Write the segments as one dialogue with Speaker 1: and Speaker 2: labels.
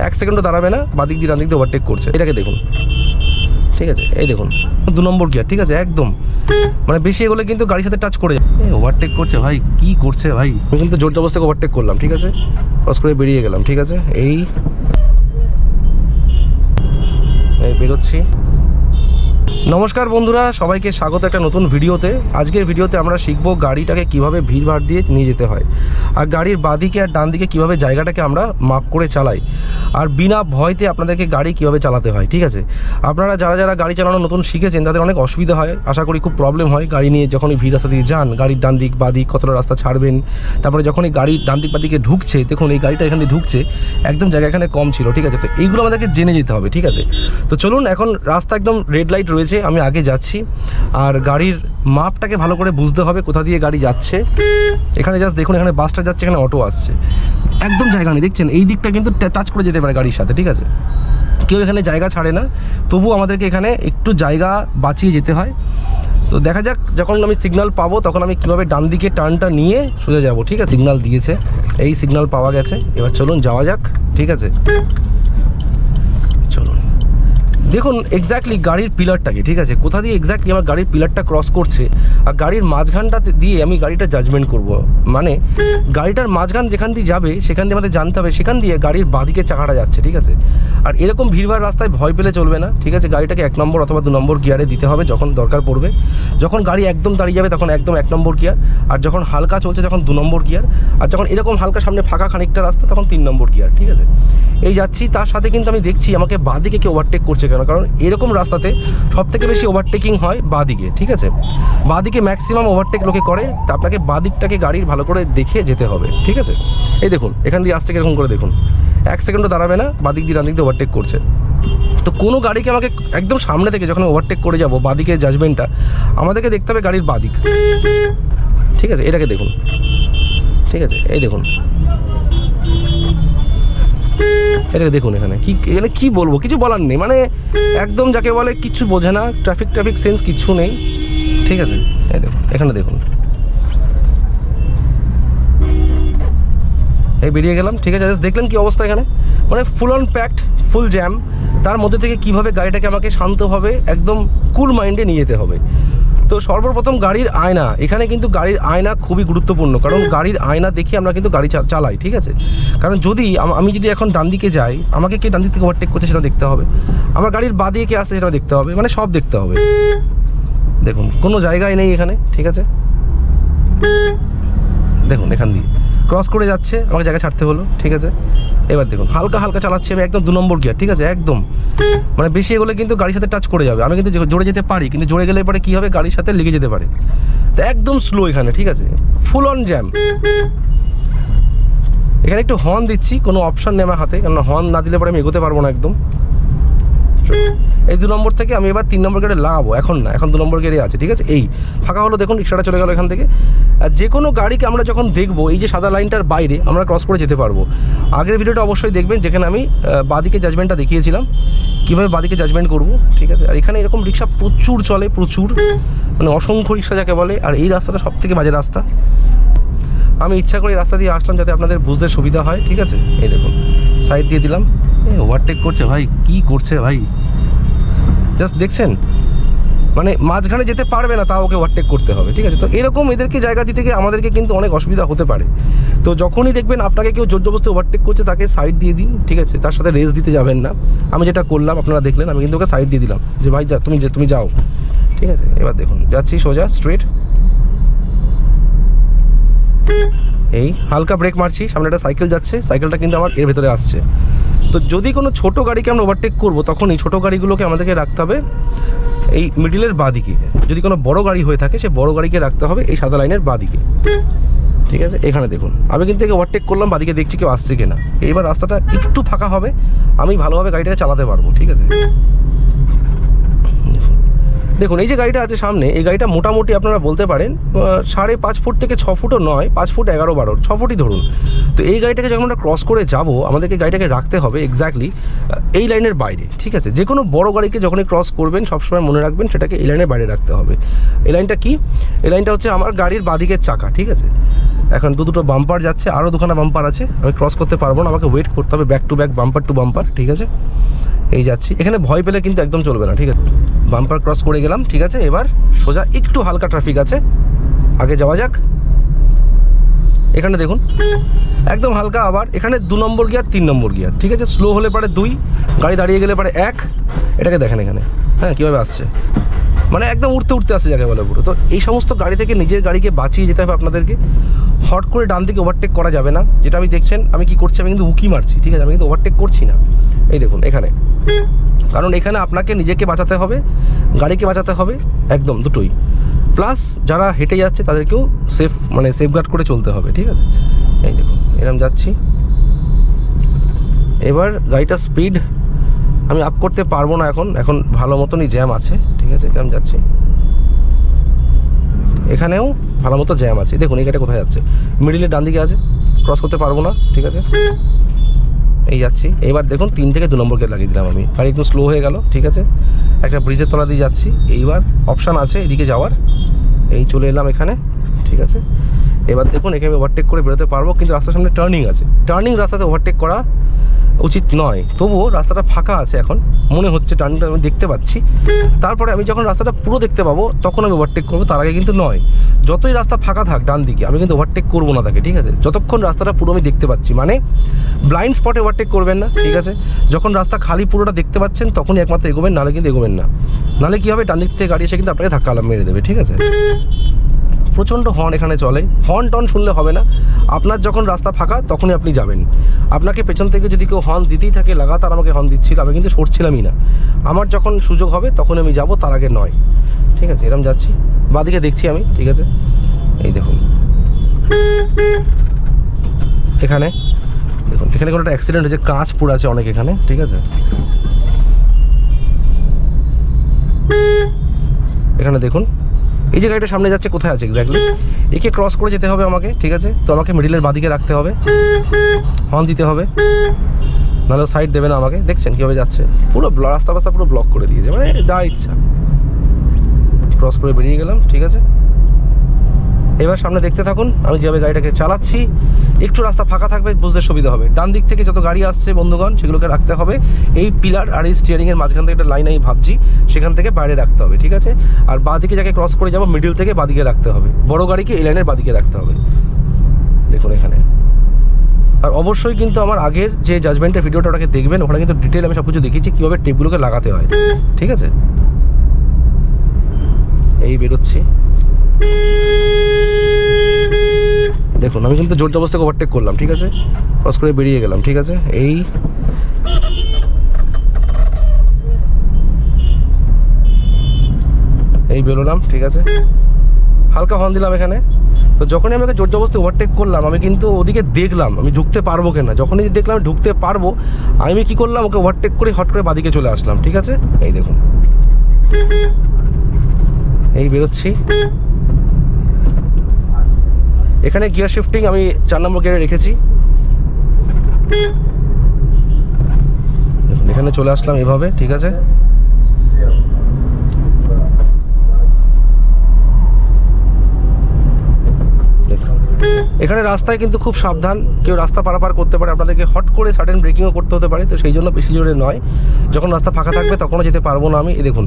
Speaker 1: এক সেকেন্ডও দাঁড়াবে না, বাদিক দিয়ে ডান দিক দিয়ে ওভারটেক করছে। এটাকে দেখুন, ঠিক আছে, এই দেখুন 2 নম্বর গিয়ার, ঠিক আছে, একদম মানে বেশি এগোলে কিন্তু গাড়ির সাথে টাচ করে ওভারটেক করছে। ভাই কি করছে ভাই, আমি কিন্তু জোর জবরদস্তি ওভারটেক করলাম, ঠিক আছে, ক্রস করে বেরিয়ে গেলাম, ঠিক আছে, এই বেরোচ্ছি। নমস্কার বন্ধুরা, সবাইকে স্বাগত একটা নতুন ভিডিওতে। আজকের ভিডিওতে আমরা শিখবো গাড়িটাকে কিভাবে ভিড়ভাড় দিয়ে নিয়ে যেতে হয়, আর গাড়ির বাঁদিকে আর ডান দিকে কীভাবে জায়গাটাকে আমরা মাপ করে চালাই, আর বিনা ভয়তে আপনাদেরকে গাড়ি কিভাবে চালাতে হয়। ঠিক আছে, আপনারা যারা যারা গাড়ি চালানো নতুন শিখেছেন তাদের অনেক অসুবিধা হয়, আশা করি খুব প্রবলেম হয় গাড়ি নিয়ে। যখনই ভিড় রাস্তা দিয়ে যান, গাড়ির ডান দিক বাদিক কতটা রাস্তা ছাড়বেন, তারপরে যখনই গাড়ির ডান দিক বাদিকে ঢুকছে, দেখুন এই গাড়িটা এখানে ঢুকছে, একদম জায়গা এখানে কম ছিল, ঠিক আছে। তো এইগুলো আমাদেরকে জেনে যেতে হবে, ঠিক আছে। তো চলুন, এখন রাস্তা একদম রেড লাইট রয়েছে, আমি আগে যাচ্ছি, আর গাড়ির মাপটাকে ভালো করে বুঝতে হবে কোথা দিয়ে গাড়ি যাচ্ছে। এখানে জাস্ট দেখুন, এখানে বাসটা যাচ্ছে, এখানে অটো আসছে, একদম জায়গা নেই, দেখছেন এই দিকটা কিন্তু টাচ করে যেতে পারে গাড়ির সাথে, ঠিক আছে। কেউ এখানে জায়গা ছাড়ে না, তবু আমাদেরকে এখানে একটু জায়গা বাঁচিয়ে যেতে হয়। তো দেখা যাক, যখন আমি সিগন্যাল পাবো তখন আমি কীভাবে ডান দিকে টার্নটা নিয়ে সোজা যাব, ঠিক আছে। সিগন্যাল দিয়েছে, এই সিগন্যাল পাওয়া গেছে, এবার চলুন যাওয়া যাক, ঠিক আছে। চলুন দেখুন এক্স্যাক্টলি গাড়ির পিলারটাকে, ঠিক আছে, কোথা দিয়ে এক্স্যাক্টলি আমার গাড়ির পিলারটা ক্রস করছে, আর গাড়ির মাঝখানটাতে দিয়ে আমি গাড়িটা জাজমেন্ট করব। মানে গাড়িটার মাঝখান যেখান দিয়ে যাবে সেখান দিয়ে আমাদের জানতে হবে সেখান দিয়ে গাড়ির বাঁদিকে চাকাটা যাচ্ছে, ঠিক আছে। আর এরকম ভিড়ভাড় রাস্তায় ভয় পেলে চলবে না, ঠিক আছে। গাড়িটাকে 1 নম্বর অথবা 2 নম্বর গিয়ারে দিতে হবে যখন দরকার পড়বে। যখন গাড়ি একদম দাঁড়িয়ে যাবে তখন একদম 1 নম্বর গিয়ার, আর যখন হালকা চলছে তখন 2 নম্বর গিয়ার, আর যখন এরকম হালকা সামনে ফাঁকা খানিকটা রাস্তা তখন 3 নম্বর গিয়ার, ঠিক আছে। এই যাচ্ছি, তার সাথে কিন্তু আমি দেখছি আমাকে বাঁদিকে কেউ ওভারটেক করছে কেন, কারণ এরকম রাস্তাতে সবথেকে বেশি ওভারটেকিং হয় বাঁদিকে, ঠিক আছে। বাঁদিকে ম্যাক্সিমাম ওভারটেক লোকে করে, তা আপনাকে বাঁদিকটাকে গাড়ির ভালো করে দেখে যেতে হবে, ঠিক আছে। এই দেখুন এখান দিয়ে আসছে এরকম করে, দেখুন 1 সেকেন্ডও দাঁড়াবে না, বাঁদিক দিয়ে ডান দিক দিয়ে ওভারটেক করছে। তো কোনো গাড়িকে আমাকে একদম সামনে থেকে যখন ওভারটেক করে যাব, বাঁদিকে জাজমেন্টটা আমাদেরকে দেখতে হবে গাড়ির বাঁদিক, ঠিক আছে। এটাকে দেখুন, ঠিক আছে, এই দেখুন এটাকে দেখুন, এখানে কি বলবো, কিছু বলার নেই, মানে একদম যাকে বলে কিছু বোঝে না, ট্রাফিক সেন্স কিচ্ছু নেই, ঠিক আছে। এই দেখুন এখানে দেখুন, এই বেরিয়ে গেলাম, ঠিক আছে। দেখলেন কি অবস্থা এখানে, মানে full on packed, full jam. তার মধ্যে থেকে কিভাবে গাড়িটাকে আমাকে শান্তভাবে একদম কুল মাইন্ডে নিয়ে যেতে হবে। তো সর্বপ্রথম গাড়ির আয়না, এখানে কিন্তু গাড়ির আয়না খুবই গুরুত্বপূর্ণ, কারণ গাড়ির আয়না দেখে আমরা কিন্তু গাড়ি চালাই, ঠিক আছে। কারণ আমি যদি এখন ডান দিকে যাই, আমাকে কে ডান দিক থেকে ওভারটেক করছে সেটা দেখতে হবে, আমার গাড়ির বাঁ দিকে কে আসছে সেটা দেখতে হবে, মানে সব দেখতে হবে। দেখুন কোনো জায়গায় নেই এখানে, ঠিক আছে। দেখুন এখান দিয়ে ক্রস করে যাচ্ছে, আমাকে জায়গা ছাড়তে হলো, ঠিক আছে। এবার দেখুন হালকা হালকা চালাচ্ছি আমি, একদম 2 নম্বর গিয়ার, ঠিক আছে, একদম মানে বেশি এগোলে কিন্তু গাড়ির সাথে টাচ করে যাবে। আমি কিন্তু জোরে যেতে পারি, কিন্তু জোরে গেলে পরে কী হবে, গাড়ির সাথে লেগে যেতে পারে। তো একদম স্লো এখানে, ঠিক আছে, ফুল অন জ্যাম। এখানে একটু হর্ন দিচ্ছি, কোনো অপশান নেই আমার হাতে, কারণ হর্ন না দিলে পরে আমি এগোতে পারবো না একদম। এই 2 নম্বর থেকে আমি এবার 3 নম্বর গিয়ারে লাগাবো, এখন না, এখন 2 নম্বর গিয়ারে আছে, ঠিক আছে। এই ফাঁকা হলো, দেখুন রিক্সাটা চলে গেল এখান থেকে। আর যে কোনো গাড়িকে আমরা যখন দেখবো, এই যে সাদা লাইনটার বাইরে আমরা ক্রস করে যেতে পারবো। আগের ভিডিওটা অবশ্যই দেখবেন, যেখানে আমি বাঁদিকে জাজমেন্টটা দেখিয়েছিলাম, কীভাবে বাঁদিকে জাজমেন্ট করবো, ঠিক আছে। আর এখানে এরকম রিক্সা প্রচুর চলে, প্রচুর, মানে অসংখ্য রিক্সা যাকে বলে। আর এই রাস্তাটা সবথেকে বাজে রাস্তা, আমি ইচ্ছা করে এই রাস্তা দিয়ে আসলাম যাতে আপনাদের বুঝতে সুবিধা হয়, ঠিক আছে। এই দেখুন সাইড দিয়ে দিলাম, ওভারটেক করছে ভাই, কি করছে ভাই, জাস্ট দেখছেন, মানে মাঝখানে যেতে পারবে না, তাও ওকে ওভারটেক করতে হবে, ঠিক আছে। তো এরকম এদেরকে জায়গা দিতে গিয়ে আমাদেরকে কিন্তু অনেক অসুবিধা হতে পারে। তো যখনই দেখবেন আপনাকে কেউ জোর জবরদস্তি ওভারটেক করছে, তাকে সাইড দিয়ে দিন, ঠিক আছে, তার সাথে রেস দিতে যাবেন না। আমি যেটা করলাম আপনারা দেখলেন, আমি কিন্তু ওকে সাইড দিয়ে দিলাম যে ভাই যা, তুমি যাও, ঠিক আছে। এবার দেখুন যাচ্ছি সোজা স্ট্রেট, এই হালকা ব্রেক মারছি, সামনে একটা সাইকেল যাচ্ছে, সাইকেলটা কিন্তু আমার এর ভেতরে আসছে। তো যদি কোনো ছোটো গাড়িকে আমরা ওভারটেক করবো, তখন এই ছোটো গাড়িগুলোকে আমাদেরকে রাখতে হবে এই মিডিলের বাঁদিকে। যদি কোনো বড় গাড়ি হয়ে থাকে, সে বড় গাড়িকে রাখতে হবে এই সাদা লাইনের বাঁদিকে, ঠিক আছে। এখানে দেখুন আমি কিন্তু ওভারটেক করলাম, বাঁদিকে দেখছি কেউ আসছে কিনা। এইবার রাস্তাটা একটু ফাঁকা হবে, আমি ভালোভাবে গাড়িটাকে চালাতে পারবো, ঠিক আছে। দেখুন এই যে গাড়িটা আছে সামনে, এই গাড়িটা মোটামুটি আপনারা বলতে পারেন 5.5 ফুট থেকে 6 ফুটও নয়, 5 ফুট 11-12, 6 ফুটই ধরুন। তো এই গাড়িটাকে যখন আমরা ক্রস করে যাব, আমাদেরকে গাড়িটাকে রাখতে হবে এক্স্যাক্টলি এই লাইনের বাইরে, ঠিক আছে? যে কোনো বড় গাড়িকে যখনই ক্রস করবেন সবসময় মনে রাখবেন সেটাকে এই লাইনের বাইরে রাখতে হবে। এই লাইনটা কি? এই লাইনটা হচ্ছে আমার গাড়ির বাঁদিকের চাকা, ঠিক আছে? এখন দুটো বাম্পার যাচ্ছে, আরও দুখানা বাম্পার আছে, আমি ক্রস করতে পারবো না, আমাকে ওয়েট করতে হবে back to back, bumper to bumper, ঠিক আছে? এই যাচ্ছি, এখানে ভয় পেলে কিন্তু একদম চলবে না, ঠিক আছে? বাম্পার ক্রস করে গেলাম, ঠিক আছে? এবার সোজা একটু হালকা ট্রাফিক আছে, আগে যাওয়া যাক। এখানে দেখুন একদম হালকা, আবার এখানে 2 নম্বর গিয়ার 3 নম্বর গিয়ার, ঠিক আছে? স্লো হলে পারে 2, গাড়ি দাঁড়িয়ে গেলে পারে 1। এটাকে দেখেন এখানে, হ্যাঁ কীভাবে আসছে, মানে একদম উঠতে উঠতে আসছে যাকে বলে পুরো। তো এই সমস্ত গাড়ি থেকে নিজের গাড়িকে বাঁচিয়ে যেতে হবে আপনাদেরকে। হট করে ডান দিকে ওভারটেক করা যাবে না, যেটা আমি দেখছেন আমি কি করছি, আমি কিন্তু উকি মারছি, ঠিক আছে? আমি কিন্তু ওভারটেক করছি না, এই দেখুন এখানে, কারণ এখানে আপনাকে নিজেকে বাঁচাতে হবে, গাড়িকে বাঁচাতে হবে, একদম দুটোই। প্লাস যারা হেঁটে যাচ্ছে তাদেরকেও সেফগার্ড করে চলতে হবে, ঠিক আছে? এই দেখুন এরকম যাচ্ছি। এবার গাড়িটার স্পিড আমি আপ করতে পারবো না, এখন ভালো মতনই জ্যাম আছে, ঠিক আছে? এরকম যাচ্ছি, এখানেও ভালো মতো জ্যাম আছে। দেখুন এই গাড়িটা কোথায় যাচ্ছে, মিডিলের ডান দিকে আছে, ক্রস করতে পারবো না, ঠিক আছে? এই যাচ্ছি। এবার দেখুন 3 থেকে 2 নম্বর গিয়ার লাগিয়ে দিলাম আমি, গাড়ি একদম স্লো হয়ে গেল, ঠিক আছে? একটা ব্রিজের তলা দিয়ে যাচ্ছি, এইবার অপশান আছে এদিকে যাওয়ার, এই চলে এলাম এখানে, ঠিক আছে? এবার দেখুন এখানে আমি ওভারটেক করে বেরোতে পারবো, কিন্তু রাস্তার সামনে টার্নিং আছে, টার্নিং রাস্তাতে ওভারটেক করা উচিত নয়। তবুও রাস্তাটা ফাঁকা আছে, এখন মনে হচ্ছে টার্নিংটা আমি দেখতে পাচ্ছি। তারপরে আমি যখন রাস্তাটা পুরো দেখতে পাবো তখন আমি ওভারটেক করবো, তার আগে কিন্তু নয়। যতই রাস্তা ফাঁকা থাক ডান দিকে, আমি কিন্তু ওভারটেক করবো না তাকে, ঠিক আছে? যতক্ষণ রাস্তাটা পুরো আমি দেখতে পাচ্ছি, মানে ব্লাইন্ড স্পটে ওভারটেক করবেন না, ঠিক আছে? যখন রাস্তা খালি পুরোটা দেখতে পাচ্ছেন তখনই একমাত্র এগোবেন, নাহলে কিন্তু এগোবেন না। নাহলে কী হবে, ডান দিক থেকে গাড়ি এসে কিন্তু আপনাকে ধাক্কা মেরে দেবে, ঠিক আছে? প্রচণ্ড হর্ন এখানে চলে, হর্ন টর্ন শুনলে হবে না। আপনার যখন রাস্তা ফাঁকা তখনই আপনি যাবেন। আপনাকে পেছন থেকে যদি কেউ হর্ন দিতেই থাকে, লাগাতার আমাকে হর্ন দিচ্ছিল, আমি কিন্তু সরছিলামই না। আমার যখন সুযোগ হবে তখন আমি যাব, তার আগে নয়, ঠিক আছে? এরকম যাচ্ছি, বাঁদিকে দেখছি আমি, ঠিক আছে? এই দেখুন এখানে দেখুন, এখানে কোনো একটা অ্যাক্সিডেন্ট হয়েছে, কাঁচ পুড়ে আছে অনেক এখানে, ঠিক আছে? এখানে দেখুন এই যে গাড়িটা সামনে যাচ্ছে কোথায় আছে এক্স্যাক্টলি, একে ক্রস করে যেতে হবে আমাকে, ঠিক আছে? তো আমাকে মিডিলের বাঁদিকে রাখতে হবে, হর্ন দিতে হবে, নাহলে সাইড দেবে না আমাকে। দেখছেন কীভাবে যাচ্ছে, পুরো রাস্তা পুরো ব্লক করে দিয়েছে, মানে যা ইচ্ছা। ক্রস করে বেরিয়ে গেলাম, ঠিক আছে? এবার সামনে দেখতে থাকুন, আমি যেভাবে গাড়িটাকে চালাচ্ছি, একটু রাস্তা ফাঁকা থাকবে, বুঝতে সুবিধা হবে। ডান দিক থেকে যত গাড়ি আসছে বন্ধুগণ, সেগুলোকে রাখতে হবে এই পিলার আর এই স্টিয়ারিংয়ের মাঝখান থেকে একটা লাইন আমি ভাবছি, সেখান থেকে বাইরে রাখতে হবে, ঠিক আছে? আর বাঁদিকে যাকে ক্রস করে যাবো, মিডিল থেকে বাঁদিকে রাখতে হবে, বড় গাড়িকে এই লাইনের বাঁদিকে রাখতে হবে। দেখুন এখানে, আর অবশ্যই কিন্তু আমার আগের যে জাজমেন্টের ভিডিওটা ওটাকে দেখবেন, ওখানে কিন্তু ডিটেল আমি সব কিছু দেখিয়েছি কীভাবে টেপগুলোকে লাগাতে হয়, ঠিক আছে? এই বেরোচ্ছি, দেখুন আমি কিন্তু জোর জবরদস্তি ওভারটেক করলাম, ঠিক আছে? ক্রস করে বেরিয়ে গেলাম, ঠিক আছে? এই বেরোলাম, ঠিক আছে? হালকা হর্ন দিলাম এখানে। তো যখনই আমি জোর জবরদস্তি ওভারটেক করলাম, আমি কিন্তু ওদিকে দেখলাম আমি ঢুকতে পারবো কিনা। যখনই দেখলাম ঢুকতে পারবো, আমি কি করলাম, ওকে ওভারটেক করে হট করে বাদিকে চলে আসলাম, ঠিক আছে? এই দেখুন এই বেরোচ্ছি। এখানে গিয়ার শিফটিং আমি 4 নম্বর গিয়ারে রেখেছি, এখানে চলে আসলাম এভাবে, ঠিক আছে? এখানে রাস্তায় কিন্তু খুব সাবধান, কেউ রাস্তা পারাপার করতে পারে, আপনাদেরকে হট করে সাডেন ব্রেকিংও করতে হতে পারে। তো সেই জন্য বেশি জোরে নয়, যখন রাস্তা ফাঁকা থাকবে তখনও যেতে পারবো না আমি। এই দেখুন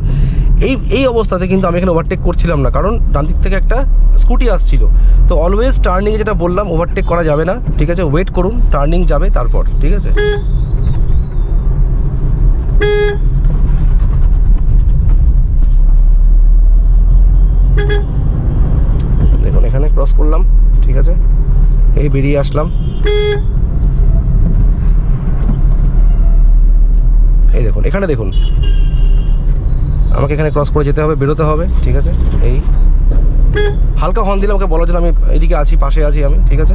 Speaker 1: এই অবস্থাতে কিন্তু আমি এখানে ওভারটেক করছিলাম না, কারণ ডান দিক থেকে একটা স্কুটি আসছিল। তো অলওয়েজ টার্নিংয়ে যেটা বললাম, ওভারটেক করা যাবে না, ঠিক আছে? ওয়েট করুন, টার্নিং যাবে তারপর, ঠিক আছে? দেখুন এখানে ক্রস করলাম, ঠিক আছে? এই বেরিয়ে আসলাম, এই দেখুন এখানে দেখুন আমাকে এখানে ক্রস করে যেতে হবে, বেরোতে হবে, ঠিক আছে? এই হালকা হর্ন দিলে ওকে বলার জন্য আমি এইদিকে আছি, পাশে আছি আমি, ঠিক আছে?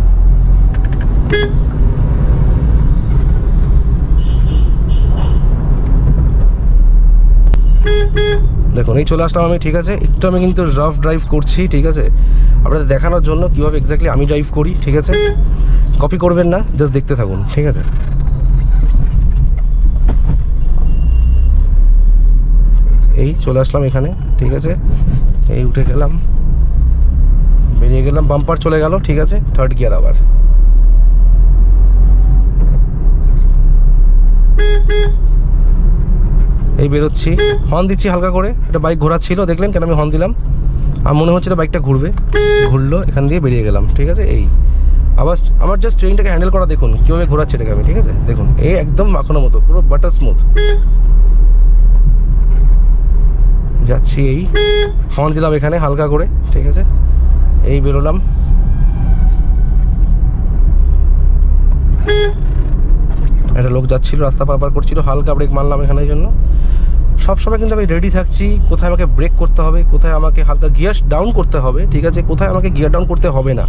Speaker 1: দেখুন এই চলে আসলাম আমি, ঠিক আছে। একটু আমি কিন্তু রাফ ড্রাইভ করছি, ঠিক আছে, আপনাদের দেখানোর জন্য কীভাবে এক্স্যাক্টলি আমি ড্রাইভ করি, ঠিক আছে। কপি করবেন না, জাস্ট দেখতে থাকুন, ঠিক আছে। এই চলে আসলাম এখানে, ঠিক আছে। এই উঠে গেলাম, বেরিয়ে গেলাম, বাম্পার চলে গেল, ঠিক আছে। থার্ড গিয়ার আবার, এই বেরোচ্ছি, হর্ন দিচ্ছি হালকা করে। একটা বাইক ঘোরাচ্ছিল, দেখলেন কেন আমি হর্ন দিলাম? আমার মনে হচ্ছিল বাইকটা ঘুরবে, ঘুরলো, এখান দিয়ে বেরিয়ে গেলাম, ঠিক আছে। এই আবার আমার জাস্ট ট্রেনটাকে হ্যান্ডেল করা দেখুন কীভাবে ঘোরাচ্ছে এটাকে আমি, ঠিক আছে। দেখুন এই একদম মাখানোর মতো, পুরো বাটার স্মুথ যাচ্ছি। এই হর্ন দিলাম এখানে হালকা করে, ঠিক আছে। এই বেরোলাম, একটা লোক যাচ্ছিল, রাস্তা পারাপার করছিল, হালকা ব্রেক মারলাম এখানে। এই জন্য সবসময় কিন্তু আমি রেডি থাকছি, কোথায় আমাকে ব্রেক করতে হবে, কোথায় আমাকে হালকা গিয়ার ডাউন করতে হবে, ঠিক আছে, কোথায় আমাকে গিয়ার ডাউন করতে হবে না।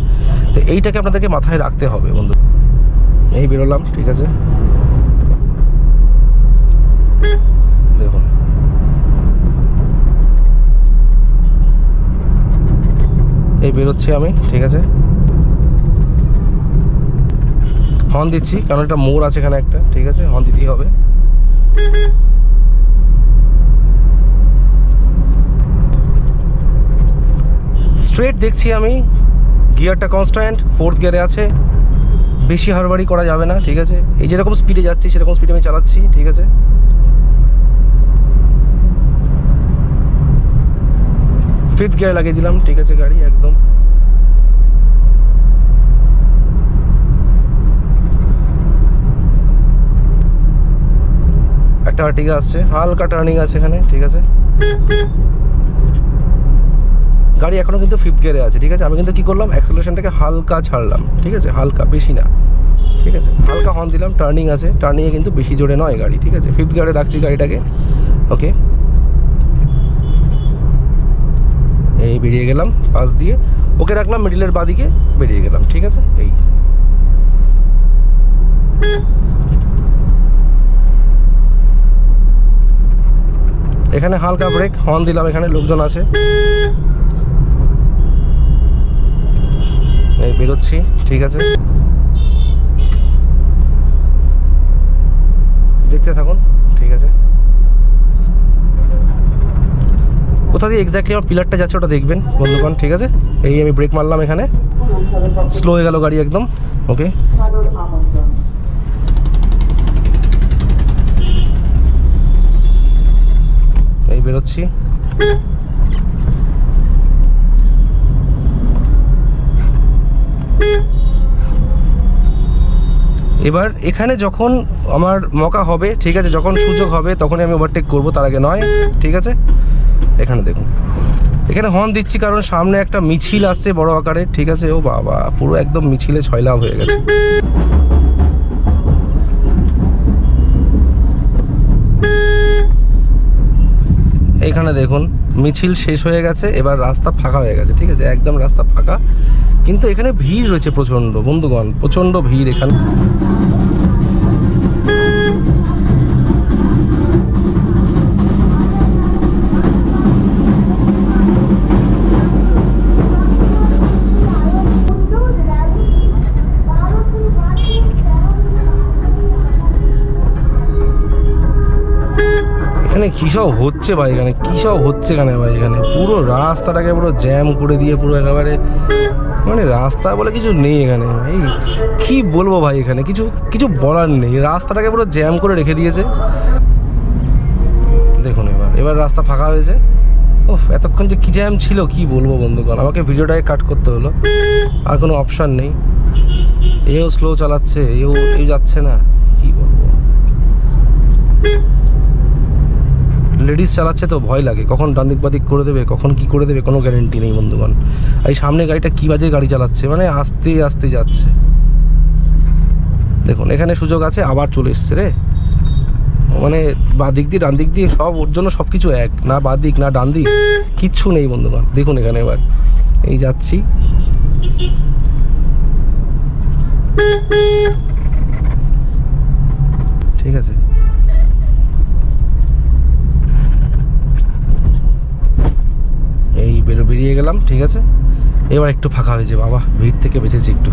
Speaker 1: তো এইটাকে আপনাদেরকে মাথায় রাখতে হবে বন্ধু। এই বেরোলাম, ঠিক আছে। দেখুন এই বেরোচ্ছি আমি, ঠিক আছে। হর্ন দিচ্ছি কারণ একটা মোড় আছে এখানে একটা, ঠিক আছে, হর্ন দিতেই হবে। স্ট্রেট দেখছি আমি, গিয়ারটা কনস্ট্যান্ট, ফোর্থ গিয়ারে আছে, বেশি হাড়বাড়ি করা যাবে না, ঠিক আছে। এই যেরকম স্পিডে যাচ্ছি সেরকম স্পিডে আমি চালাচ্ছি, ঠিক আছে। ফিফথ গিয়ার লাগিয়ে দিলাম, ঠিক আছে, গাড়ি একদম। একটা আর্টিগা আসছে, হালকা টার্নিং আছে এখানে, ঠিক আছে। গাড়ি এখনও কিন্তু ফিফথ গিয়ারে আছে, ঠিক আছে। আমি কিন্তু কী করলাম, অ্যাক্সেলারেশনটাকে হালকা ছাড়লাম, ঠিক আছে, হালকা, বেশি না, ঠিক আছে। হালকা হর্ন দিলাম, টার্নিং আছে, টার্নিংয়ে কিন্তু বেশি জোরে নয় গাড়ি, ঠিক আছে। ফিফথ গিয়ারে রাখছি গাড়িটাকে, ওকে। এই বেরিয়ে গেলাম পাশ দিয়ে, ওকে রাখলাম মিডিলের বাদিকে, বেরিয়ে গেলাম, ঠিক আছে। এই এখানে হালকা ব্রেক, হর্ন দিলাম, এখানে লোকজন আছে। এই বেরোচ্ছি, ঠিক আছে, দেখতে থাকুন, ঠিক আছে। কোথা দিয়ে এক্স্যাক্টলি আমার পিলারটা যাচ্ছে ওটা দেখবেন বন্ধুগণ, ঠিক আছে। এই আমি ব্রেক মারলাম এখানে, স্লো হয়ে গেল গাড়ি একদম, ওকে। এই বেরোচ্ছি, এবার এখানে যখন আমার মকা হবে, ঠিক আছে, যখন সুযোগ হবে তখনই আমি ওভারটেক করবো, তার আগে নয়, ঠিক আছে। এখানে দেখুন, এখানে হর্ন দিচ্ছি কারণ সামনে একটা মিছিল আসছে বড় আকারে, ঠিক আছে। ও বাবা, পুরো একদম মিছিলে ছয়লাভ হয়ে গেছে। এইখানে দেখুন মিছিল শেষ হয়ে গেছে, এবার রাস্তা ফাঁকা হয়ে গেছে, ঠিক আছে, একদম রাস্তা ফাঁকা। কিন্তু এখানে ভিড় রয়েছে প্রচণ্ড বন্ধুগণ, প্রচণ্ড ভিড় এখানে। এখানে কী সব হচ্ছে ভাই, এখানে কী সব হচ্ছে এখানে ভাই, এখানে পুরো রাস্তাটাকে পুরো জ্যাম করে দিয়ে পুরো একেবারে, মানে রাস্তা বলে কিছু নেই এখানে ভাই, কী বলবো ভাই, এখানে কিছু কিছু বলার নেই, রাস্তাটাকে পুরো জ্যাম করে রেখে দিয়েছে। দেখুন এবার রাস্তা ফাঁকা হয়েছে। ওহ, এতক্ষণ যে কী জ্যাম ছিল কী বলবো বন্ধুগণ, আমাকে ভিডিওটাকে কাট করতে হলো, আর কোনো অপশান নেই। এও স্লো চালাচ্ছে, এও যাচ্ছে না, কী বলবো। লেডিস চালাচ্ছে তো ভয় লাগে, কখন ডান দিক বাদিক করে দেবে, কখন কি করে দেবে, কোনো গ্যারেন্টি নেই বন্ধুগণ। এই সামনে গাড়িটা কী বাজে গাড়ি চালাচ্ছে, মানে আস্তে আস্তে যাচ্ছে। দেখুন এখানে সুযোগ আছে, আবার চলে এসছে রে, মানে বা দিক দিয়ে ডান দিক দিয়ে সব, ওর জন্য সব কিছু এক, না বা দিক না ডান দিক, কিচ্ছু নেই বন্ধুগণ। দেখুন এখানে এবার এই যাচ্ছি, ঠিক আছে। এলাম, ঠিক আছে। এবার একটু ফাঁকা হয়েছে, বাবা ভিড় থেকে বেঁচেছি একটু।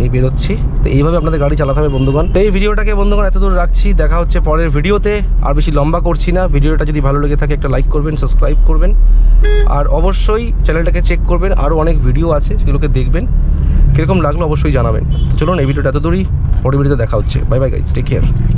Speaker 1: এই বেরোচ্ছি। তো এইভাবে আপনাদের গাড়ি চালাতে হবে বন্ধুগণ। তো এই ভিডিওটাকে বন্ধুগণ এত দূর রাখছি, দেখা হচ্ছে পরের ভিডিওতে। আর বেশি লম্বা করছি না। ভিডিওটা যদি ভালো লেগে থাকে একটা লাইক করবেন, সাবস্ক্রাইব করবেন, আর অবশ্যই চ্যানেলটাকে চেক করবেন, আরও অনেক ভিডিও আছে সেগুলোকে দেখবেন। কীরকম লাগলো অবশ্যই জানাবেন। চলুন এই ভিডিওটা এত দূরই, পরের ভিডিওতে দেখা হচ্ছে। Bye bye guys, take care.